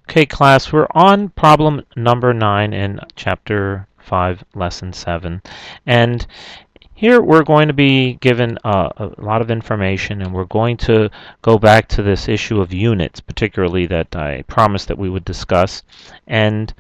Okay, class, we're on problem number 9 in chapter 5, lesson 7. And here we're going to be given a lot of information, and we're going to go back to this issue of units, particularly that I promised that we would discuss. And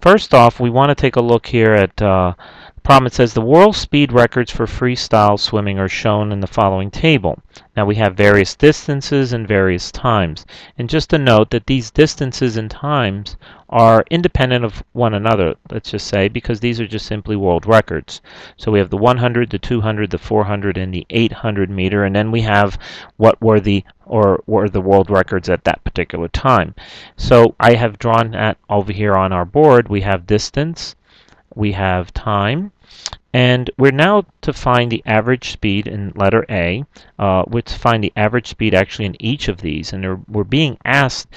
first off, we want to take a look here at the problem. It says the world speed records for freestyle swimming are shown in the following table. Now we have various distances and various times. And just to note that these distances and times are independent of one another, let's just say, because these are just simply world records. So we have the 100, the 200, the 400, and the 800 meter, and then we have what were the world records at that particular time. So I have drawn that over here on our board. We have distance, we have time, and we're now to find the average speed in letter A. We're to find the average speed actually in each of these, and we're being asked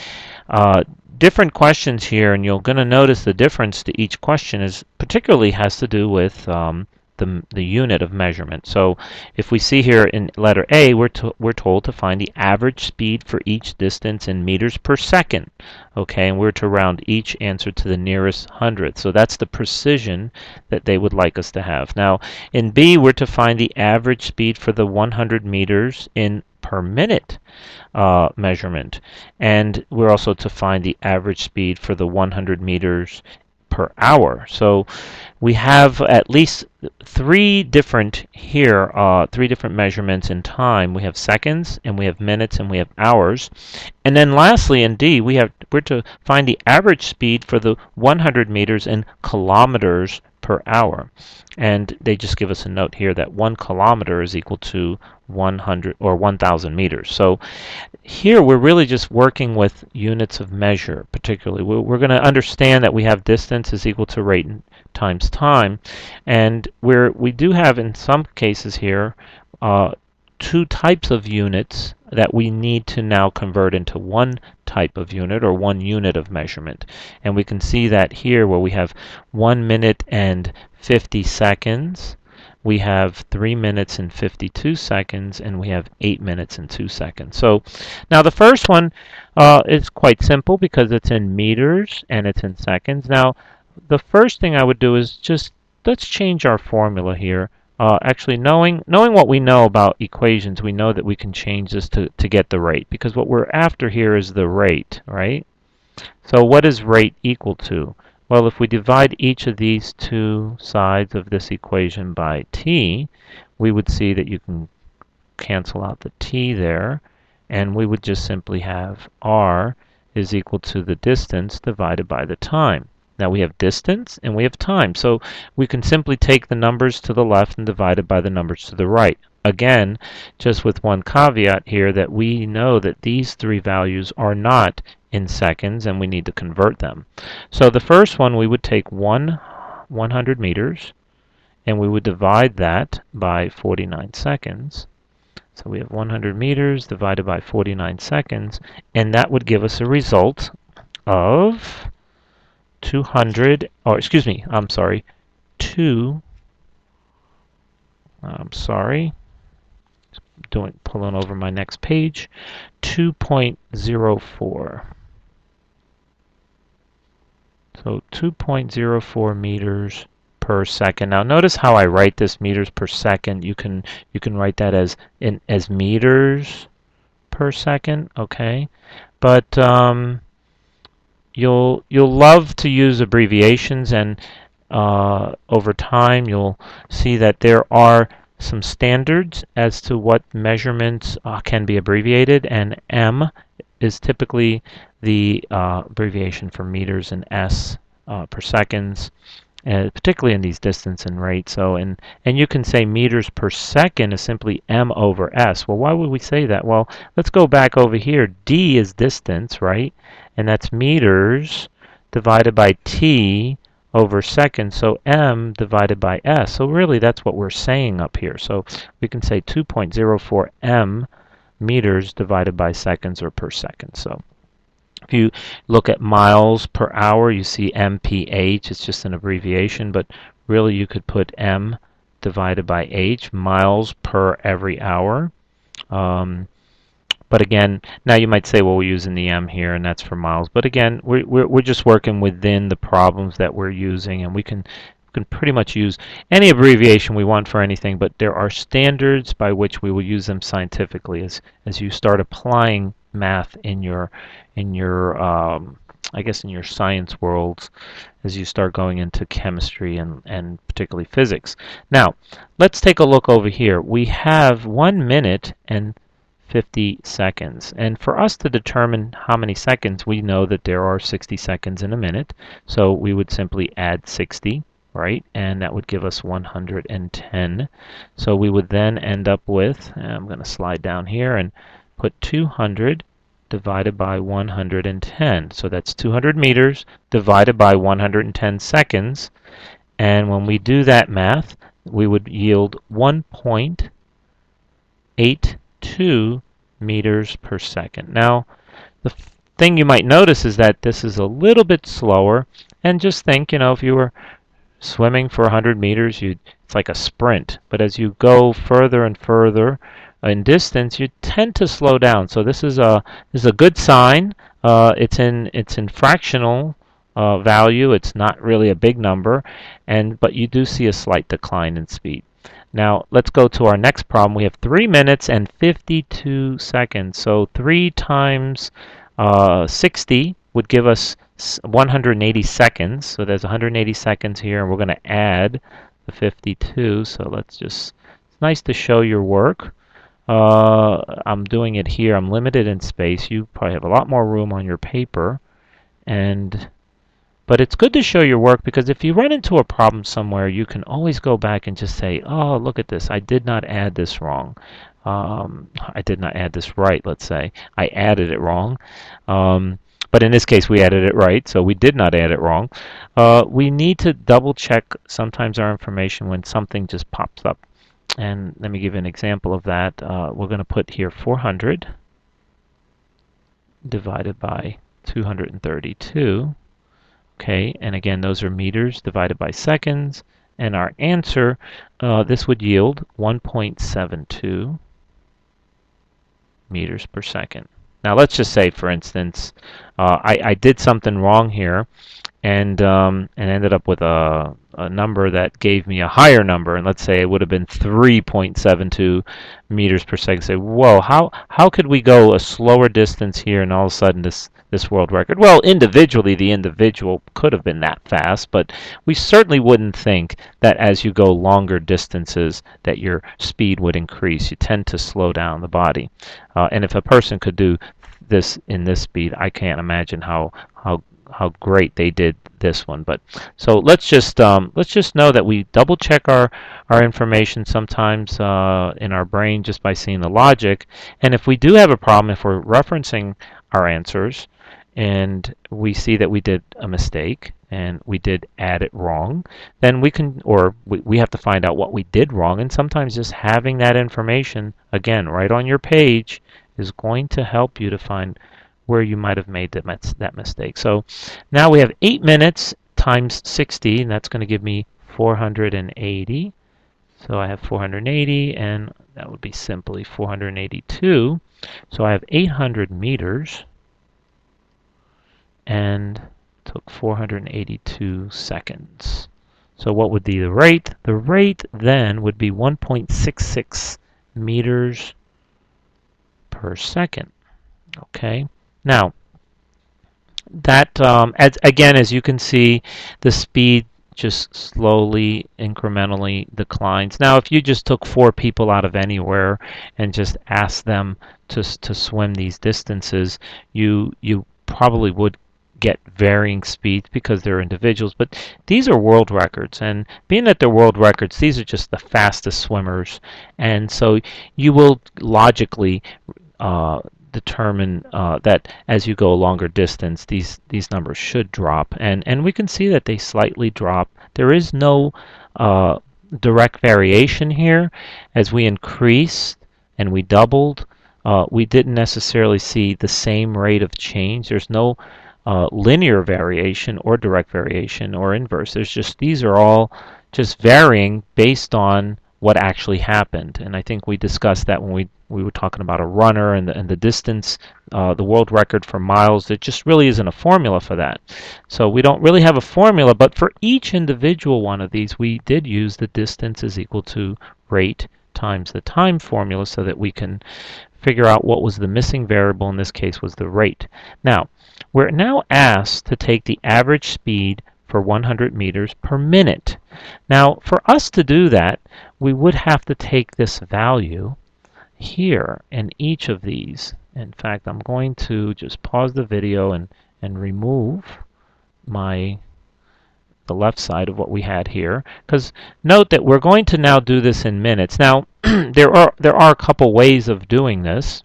different questions here, and you're going to notice the difference to each question is particularly has to do with the unit of measurement. So if we see here in letter A, we're told to find the average speed for each distance in meters per second. Okay, and we're to round each answer to the nearest hundredth. So that's the precision that they would like us to have. Now in B, we're to find the average speed for the 100 meters in per minute measurement, and we're also to find the average speed for the 100 meters per hour. So we have at least three different measurements in time. We have seconds, and we have minutes, and we have hours. And then lastly in D, we're to find the average speed for the 100 meters in kilometers per hour. And they just give us a note here that 1 kilometer is equal to 100 or 1,000 meters. So here we're really just working with units of measure. Particularly we're going to understand that we have distance is equal to rate times time, and we do have in some cases here two types of units that we need to now convert into one type of unit or one unit of measurement. And we can see that here where we have 1 minute and 50 seconds, we have 3 minutes and 52 seconds, and we have 8 minutes and 2 seconds. So now the first one is quite simple because it's in meters and it's in seconds. Now the first thing I would do is just let's change our formula here. Actually, knowing what we know about equations, we know that we can change this to get the rate, because what we're after here is the rate, right? So what is rate equal to? Well, if we divide each of these two sides of this equation by t, we would see that you can cancel out the t there, and we would just simply have r is equal to the distance divided by the time. Now we have distance and we have time, so we can simply take the numbers to the left and divide it by the numbers to the right. Again, just with one caveat here that we know that these three values are not in seconds and we need to convert them. So the first one, we would take 100 meters and we would divide that by 49 seconds. So we have 100 meters divided by 49 seconds, and that would give us a result of 200, or excuse me, I'm sorry, pulling over my next page, 2.04. So 2.04 meters per second. Now notice how I write this meters per second. You can write that as meters per second, okay? But you'll love to use abbreviations, and over time you'll see that there are some standards as to what measurements can be abbreviated, and M is typically the abbreviation for meters, and S per seconds, particularly in these distance and rate. So and you can say meters per second is simply M over S. Well, why would we say that? Well, let's go back over here. D is distance, right? And that's meters divided by T over seconds, so M divided by S. So really that's what we're saying up here. So we can say 2.04 M meters divided by seconds or per second. So if you look at miles per hour, you see MPH. It's just an abbreviation, but really you could put M divided by H, miles per every hour. But again, now you might say, well, we're using the m here, and that's for miles. But again, we're just working within the problems that we're using, and we can pretty much use any abbreviation we want for anything, but there are standards by which we will use them scientifically as you start applying math in your I guess in your science worlds, as you start going into chemistry and particularly physics. Now, let's take a look over here. We have 1 minute and 50 seconds. And for us to determine how many seconds, we know that there are 60 seconds in a minute. So we would simply add 60, right? And that would give us 110. So we would then end up with, I'm going to slide down here and put 200 divided by 110. So that's 200 meters divided by 110 seconds. And when we do that math, we would yield 1.82 meters per second. Now, the thing you might notice is that this is a little bit slower. And just think, if you were swimming for 100 meters, it's like a sprint. But as you go further and further in distance, you tend to slow down. So this is a good sign. It's in fractional value. It's not really a big number, but you do see a slight decline in speed. Now let's go to our next problem. We have 3 minutes and 52 seconds. So 3 times 60 would give us 180 seconds. So there's 180 seconds here, and we're going to add the 52. So it's nice to show your work. I'm doing it here. I'm limited in space. You probably have a lot more room on your paper, but it's good to show your work, because if you run into a problem somewhere, you can always go back and just say, oh, look at this. I did not add this wrong. I did not add this right, let's say. I added it wrong. But in this case, we added it right, so we did not add it wrong. We need to double check sometimes our information when something just pops up. And let me give you an example of that. We're going to put here 400 divided by 232. Okay, and again, those are meters divided by seconds. And our answer, this would yield 1.72 meters per second. Now let's just say, for instance, I did something wrong here, and ended up with a number that gave me a higher number, and let's say it would have been 3.72 meters per second. Say, whoa, how could we go a slower distance here, and all of a sudden this world record? Well, individually, the individual could have been that fast, but we certainly wouldn't think that as you go longer distances that your speed would increase. You tend to slow down the body, and if a person could do this in this speed, I can't imagine how great they did this one. But so let's just know that we double check our information sometimes in our brain just by seeing the logic. And if we do have a problem, if we're referencing our answers and we see that we did a mistake and we did add it wrong, then we have to find out what we did wrong. And sometimes just having that information again right on your page is going to help you to find where you might have made that mistake. So now we have 8 minutes times 60, and that's going to give me 480. So I have 480, and that would be simply 482. So I have 800 meters, and took 482 seconds. So what would be the rate? The rate then would be 1.66 meters per second. Okay. Now, that as you can see, the speed just slowly, incrementally declines. Now, if you just took 4 people out of anywhere and just asked them to swim these distances, you probably would get varying speeds because they're individuals. But these are world records, and being that they're world records, these are just the fastest swimmers, and so you will logically determine that as you go a longer distance, these numbers should drop, and we can see that they slightly drop. There is no direct variation here. As we increased and we doubled, we didn't necessarily see the same rate of change. There's no linear variation or direct variation or inverse. These are all just varying based on what actually happened. And I think we discussed that when we were talking about a runner and the distance, the world record for miles. There just really isn't a formula for that. So we don't really have a formula, but for each individual one of these, we did use the distance is equal to rate times the time formula so that we can figure out what was the missing variable. In this case was the rate. Now, we're now asked to take the average speed for 100 meters per minute. Now, for us to do that, we would have to take this value here in each of these. In fact, I'm going to just pause the video and remove the left side of what we had here, because note that we're going to now do this in minutes. Now, there are a couple ways of doing this.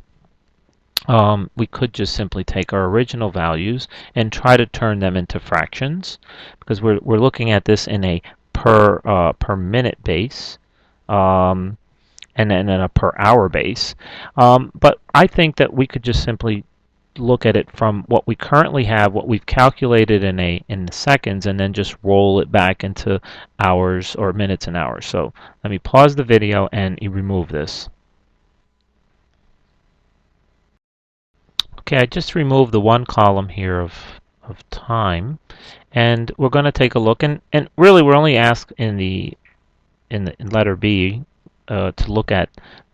We could just simply take our original values and try to turn them into fractions, because we're looking at this in a per minute base, and then in a per hour base. But I think that we could just simply look at it from what we currently have, what we've calculated in seconds, and then just roll it back into hours or minutes and hours. So let me pause the video and remove this. Okay, I just removed the one column here of time, and we're going to take a look, and really we're only asked in letter B to look at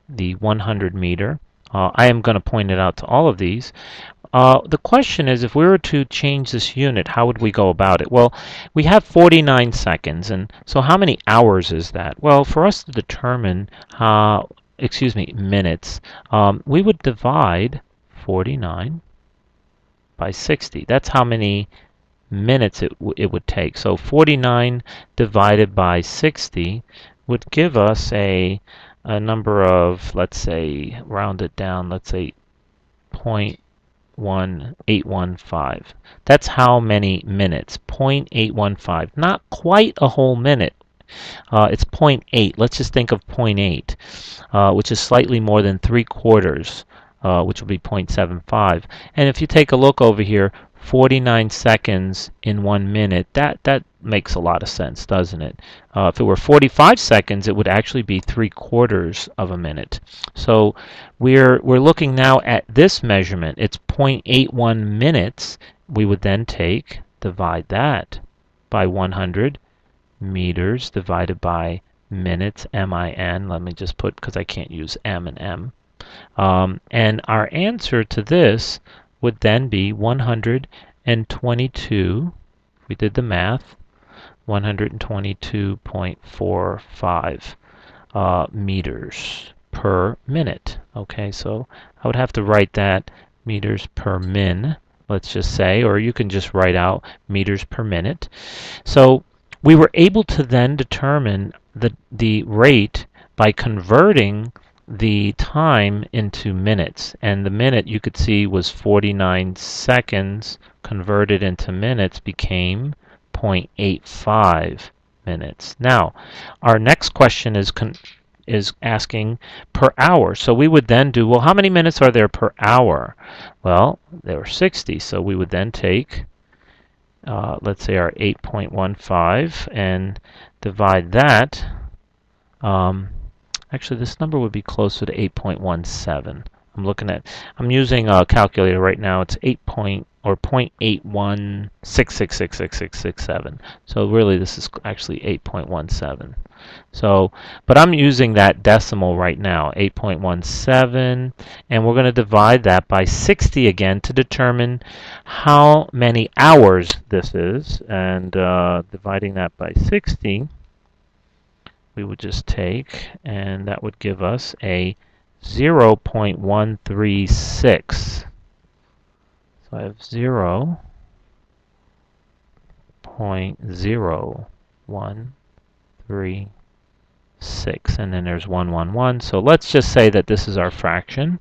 the 100 meter. I am going to point it out to all of these. The question is, if we were to change this unit, how would we go about it? Well, we have 49 seconds, and so how many hours is that? Well, for us to determine minutes, we would divide 49 by 60. That's how many minutes it would take. So 49 divided by 60 would give us a number of, let's say, round it down, let's say 0.1815. That's how many minutes. 0.815. Not quite a whole minute. It's 0.8. Let's just think of 0.8, which is slightly more than 3/4, which would be 0.75. And if you take a look over here, 49 seconds in 1 minute, that makes a lot of sense, doesn't it? If it were 45 seconds, it would actually be 3/4 of a minute. So we're looking now at this measurement. It's 0.81 minutes. We would then divide that by 100 meters divided by minutes, M-I-N. Let me just put, because I can't use M and M. And our answer to this would then be 122, if we did the math, 122.45 meters per minute. Okay, so I would have to write that meters per min, let's just say, or you can just write out meters per minute. So we were able to then determine the rate by converting the time into minutes, and the minute you could see was 49 seconds converted into minutes became 0.85 minutes. Now our next question is asking per hour, so we would then do, well, how many minutes are there per hour? Well, there are 60, so we would then take let's say our 8.15 and divide that. Actually, this number would be closer to 8.17. I'm using a calculator right now. It's 0.8166666667. So really, this is actually 8.17. So, but I'm using that decimal right now, 8.17, and we're going to divide that by 60 again to determine how many hours this is. And dividing that by 60, we would just take, and that would give us a 0.136. So I have 0.0136, and then there's 111. So let's just say that this is our fraction.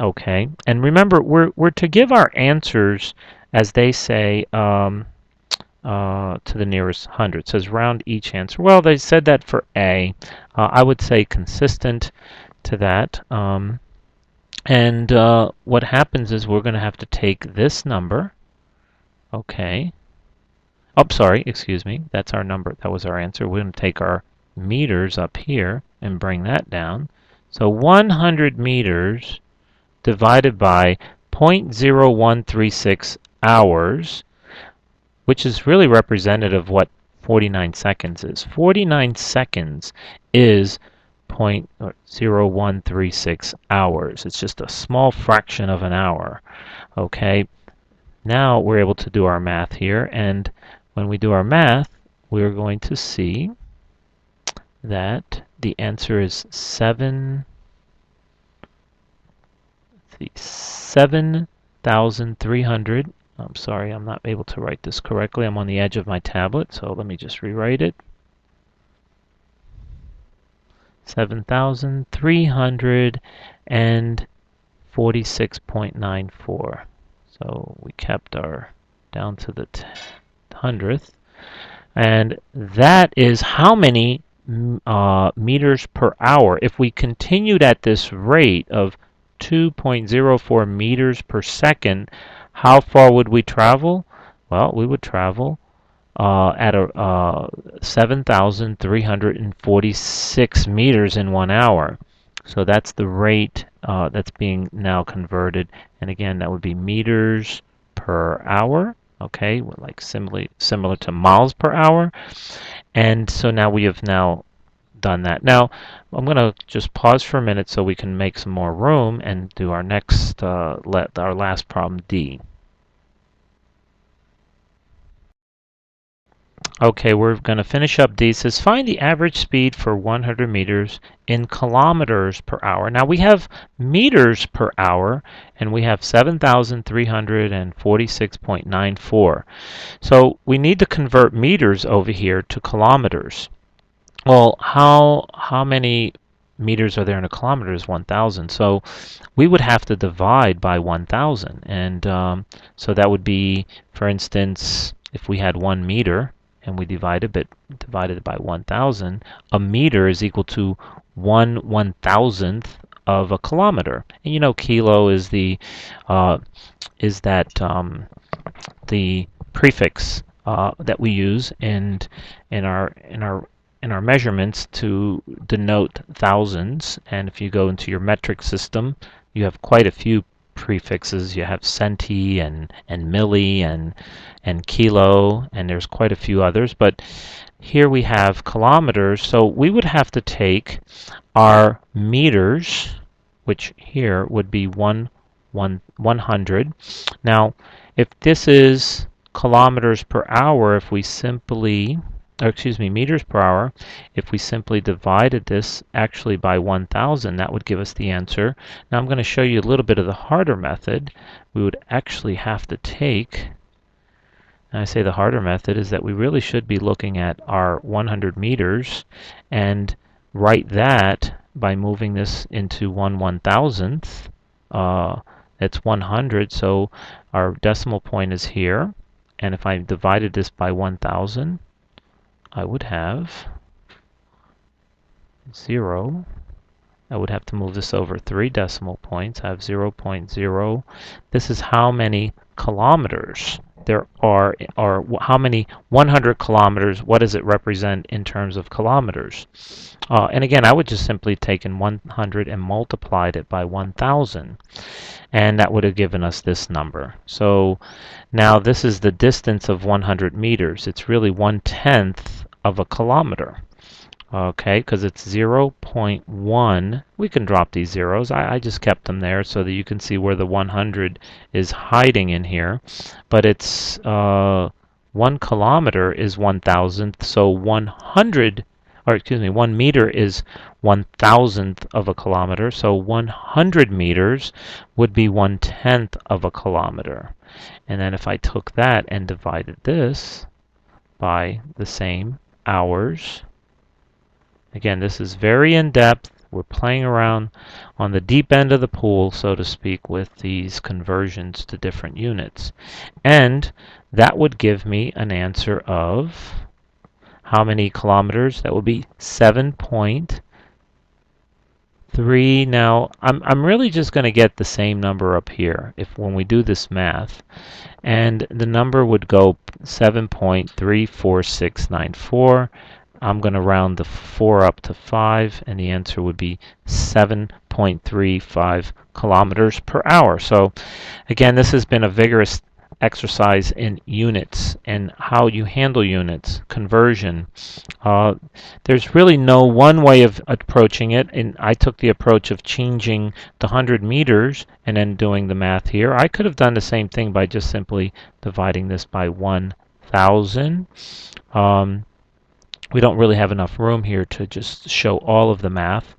Okay, and remember, we're to give our answers, as they say, to the nearest hundred. It says round each answer. Well, they said that for A. I would say consistent to that. And what happens is we're going to have to take this number. Okay. Oh, sorry, excuse me. That's our number. That was our answer. We're going to take our meters up here, and bring that down. So 100 meters divided by 0.0136 hours, which is really representative of what 49 seconds is. 49 seconds is 0.0136 hours. It's just a small fraction of an hour. Okay, now we're able to do our math here, and when we do our math, we're going to see that the answer is 7,300. I'm sorry, I'm not able to write this correctly. I'm on the edge of my tablet, so let me just rewrite it. 7,346.94. So we kept our down to the 100th. And that is how many meters per hour. If we continued at this rate of 2.04 meters per second, how far would we travel? Well, we would travel at 7,346 meters in 1 hour. So that's the rate that's being now converted. And again, that would be meters per hour. Okay, like similar to miles per hour. And so now we have now done that. Now, I'm going to just pause for a minute so we can make some more room and do our next, our last problem, D. Okay, we're going to finish up D. It says, find the average speed for 100 meters in kilometers per hour. Now, we have meters per hour, and we have 7,346.94. So we need to convert meters over here to kilometers. Well, how many meters are there in a kilometer is 1,000. So we would have to divide by 1,000. And so that would be, for instance, if we had 1 meter, and we divided it by 1,000, a meter is equal to 1/1000th of a kilometer. And you know, kilo is the prefix that we use in our measurements to denote thousands. And if you go into your metric system, you have quite a few prefixes. You have centi and milli and kilo, and there's quite a few others. But here we have kilometers, so we would have to take our meters, which here would be 100. Now, if this is kilometers per hour, if we simply meters per hour, if we simply divided this actually by 1,000, that would give us the answer. Now I'm going to show you a little bit of the harder method. We would actually have to take, and I say the harder method is that we really should be looking at our 100 meters and write that by moving this into 1/1000th. That's 100, so our decimal point is here, and if I divided this by 1,000, I would have 0. I would have to move this over 3 decimal points. I have 0.0. This is how many kilometers there are, or how many 100 kilometers, what does it represent in terms of kilometers? And again, I would just simply taken 100 and multiplied it by 1,000. And that would have given us this number. So now this is the distance of 100 meters. It's really 1/10th of a kilometer. Okay, because it's 0.1. We can drop these zeros. I just kept them there so that you can see where the 100 is hiding in here. But it's 1 kilometer is 1,000th, so 100, or excuse me, 1 meter is 1,000th of a kilometer. So 100 meters would be 1/10th of a kilometer. And then if I took that and divided this by the same hours, again, this is very in-depth. We're playing around on the deep end of the pool, so to speak, with these conversions to different units. And that would give me an answer of how many kilometers? That would be 7.3. Now, I'm really just going to get the same number up here when we do this math. And the number would go 7.34694. I'm going to round the 4 up to 5, and the answer would be 7.35 kilometers per hour. So again, this has been a vigorous exercise in units and how you handle units, conversion. There's really no one way of approaching it, and I took the approach of changing the 100 meters and then doing the math here. I could have done the same thing by just simply dividing this by 1,000. We don't really have enough room here to just show all of the math.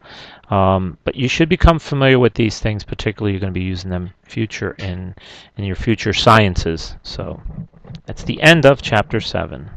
But you should become familiar with these things, particularly you're going to be using them in your future sciences. So that's the end of chapter 7.